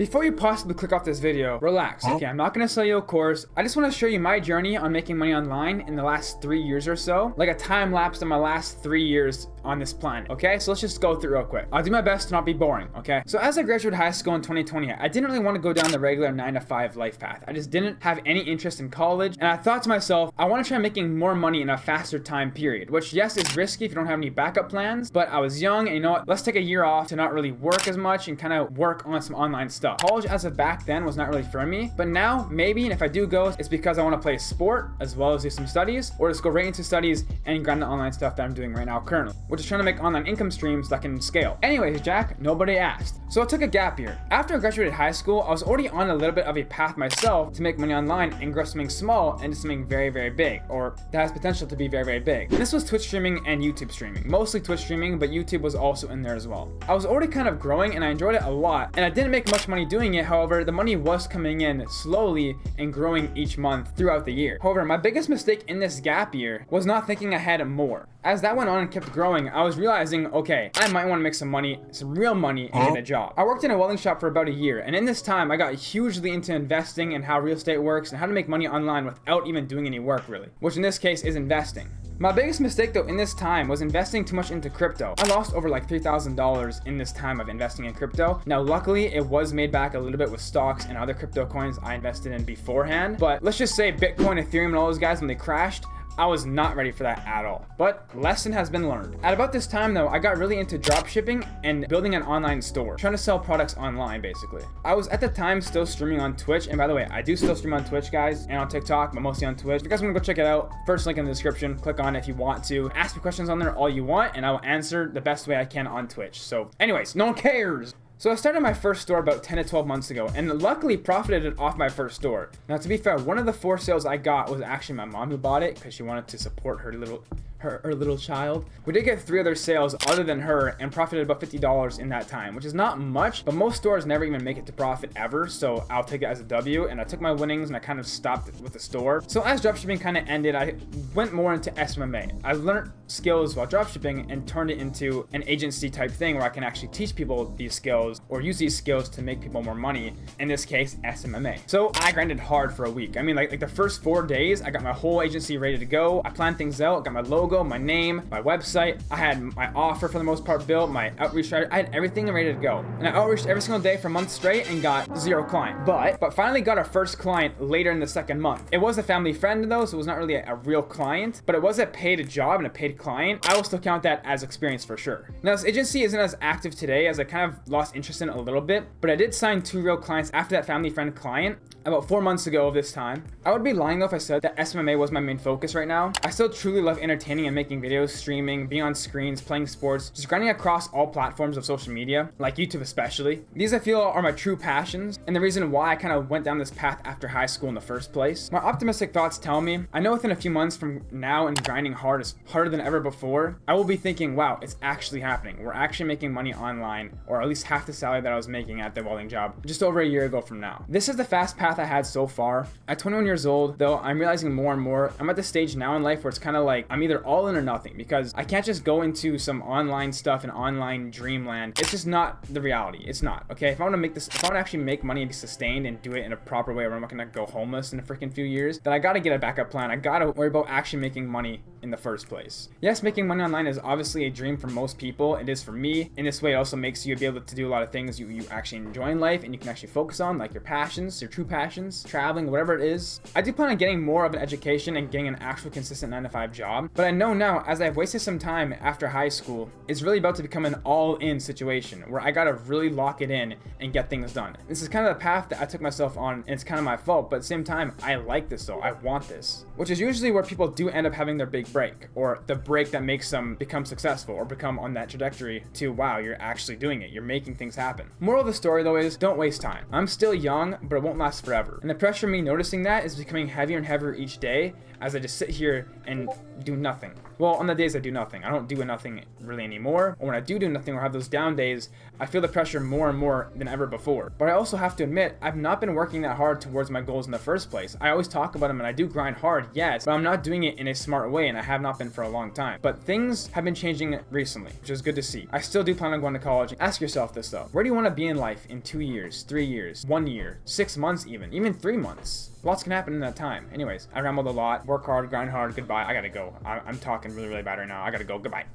Before you possibly click off this video, relax, okay? I'm not gonna sell you a course. I just wanna show you my journey on making money online in the last 3 years or so, like a time lapse of my last 3 years on this planet, okay? So let's just go through real quick. I'll do my best to not be boring, okay? So as I graduated high school in 2020, I didn't really want to go down the regular 9 to 5 life path. I just didn't have any interest in college, and I thought to myself, I want to try making more money in a faster time period, which yes, is risky if you don't have any backup plans, but I was young, and you know what? Let's take a year off to not really work as much and kind of work on some online stuff. College as of back then was not really for me, but now maybe, and if I do go, it's because I want to play a sport as well as do some studies, or just go right into studies and grind the online stuff that I'm doing right now currently, which is trying to make online income streams that can scale. Anyways, Jack, nobody asked. So I took a gap year. After I graduated high school, I was already on a little bit of a path myself to make money online and grow something small into something very, very big, or that has potential to be very, very big. And this was Twitch streaming and YouTube streaming. Mostly Twitch streaming, but YouTube was also in there as well. I was already kind of growing and I enjoyed it a lot, and I didn't make much money doing it. However, the money was coming in slowly and growing each month throughout the year. However, my biggest mistake in this gap year was not thinking ahead more. As that went on and kept growing, I was realizing, okay, I might want to make some money, some real money, and get a job. I worked in a welding shop for about a year, and in this time, I got hugely into investing and how real estate works and how to make money online without even doing any work, really, which in this case is investing. My biggest mistake though in this time was investing too much into crypto. I lost over like $3,000 in this time of investing in crypto. Now luckily it was made back a little bit with stocks and other crypto coins I invested in beforehand, but let's just say Bitcoin, Ethereum, and all those guys, when they crashed, I was not ready for that at all. But lesson has been learned. At about this time though, I got really into drop shipping and building an online store, trying to sell products online basically. I was at the time still streaming on Twitch, and by the way, I do still stream on Twitch, guys, and on TikTok, but mostly on Twitch. If you guys want to go check it out, first link in the description, click on it if you want to. Ask me questions on there all you want, and I will answer the best way I can on Twitch. So anyways, no one cares. So I started my first store about 10 to 12 months ago, and luckily profited off my first store. Now to be fair, one of the 4 sales I got was actually my mom who bought it because she wanted to support her little child. We did get 3 other sales other than her and profited about $50 in that time, which is not much, but most stores never even make it to profit ever, so I'll take it as a W. And I took my winnings and I kind of stopped with the store. So as dropshipping kind of ended, I went more into SMMA. I learned skills while dropshipping and turned it into an agency type thing where I can actually teach people these skills or use these skills to make people more money, in this case SMMA. So I grinded hard for a week. I mean, like the first 4 days I got my whole agency ready to go. I planned things out, got my logo, my name, my website. I had my offer for the most part built, my outreach strategy. I had everything ready to go. And I outreached every single day for months straight and got 0 client. But finally got our first client later in the second month. It was a family friend though, so it was not really a real client, but it was a paid job and a paid client. I will still count that as experience for sure. Now this agency isn't as active today as I kind of lost interest in it a little bit, but I did sign 2 real clients after that family friend client about 4 months ago of this time. I would be lying though if I said that SMMA was my main focus right now. I still truly love entertaining and making videos, streaming, being on screens, playing sports, just grinding across all platforms of social media, like YouTube especially. These I feel are my true passions and the reason why I kind of went down this path after high school in the first place. My optimistic thoughts tell me, I know within a few months from now and grinding hard is harder than ever before, I will be thinking, wow, it's actually happening. We're actually making money online, or at least half the salary that I was making at the welding job just over a year ago from now. This is the fast path I had so far. At 21 years old, though, I'm realizing more and more, I'm at the stage now in life where it's kind of like I'm either all in or nothing, because I can't just go into some online stuff and online dreamland. It's just not the reality. It's not, okay? If I want to make this, if I want to actually make money and be sustained and do it in a proper way where I'm not gonna go homeless in a freaking few years, then I gotta get a backup plan. I gotta worry about actually making money in the first place. Yes, making money online is obviously a dream for most people. It is for me. In this way, it also makes you be able to do a lot of things you actually enjoy in life and you can actually focus on, like your passions, your true passions, traveling, whatever it is. I do plan on getting more of an education and getting an actual consistent 9 to 5 job, but I know now, as I've wasted some time after high school, it's really about to become an all-in situation where I gotta really lock it in and get things done. This is kind of the path that I took myself on, and it's kind of my fault, but at the same time, I like this though. I want this, which is usually where people do end up having their big break, or the break that makes them become successful or become on that trajectory to, wow, you're actually doing it. You're making things happen. Moral of the story though is, don't waste time. I'm still young, but it won't last forever. And the pressure of me noticing that is becoming heavier and heavier each day as I just sit here and do nothing. Well, on the days I do nothing, I don't do nothing really anymore. Or when I do nothing or have those down days, I feel the pressure more and more than ever before. But I also have to admit, I've not been working that hard towards my goals in the first place. I always talk about them and I do grind hard, yes, but I'm not doing it in a smart way, and I have not been for a long time. But things have been changing recently, which is good to see. I still do plan on going to college. Ask yourself this though. Where do you want to be in life in 2 years, 3 years, 1 year, 6 months even 3 months? Lots can happen in that time. Anyways, I rambled a lot. Work hard, grind hard. Goodbye. I gotta go. I'm talking really bad right now. I gotta go. Goodbye.